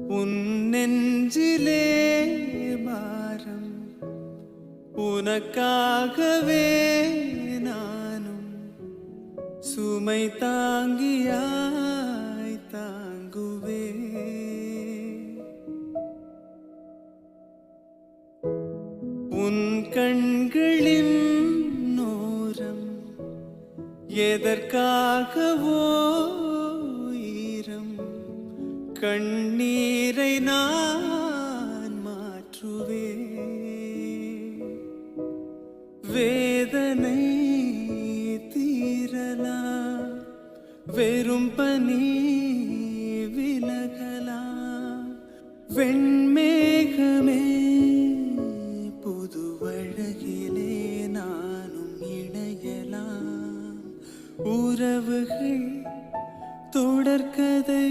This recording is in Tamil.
உன் நெஞ்சிலே பாரம் உனக்காகவே நானும் சுமை தாங்கியாய் தாங்குவே. உன் கண்களின் நோரம் எதற்காகவோ ஈரம் கண்ணீரை நான் மாற்றுவே. வேதனை தீரலாம், வெறும் பனி விலகலாம். வெண்மேகமே புது அழகிலே நானும் இணையலாம். உறவுகள் தொடர்கதை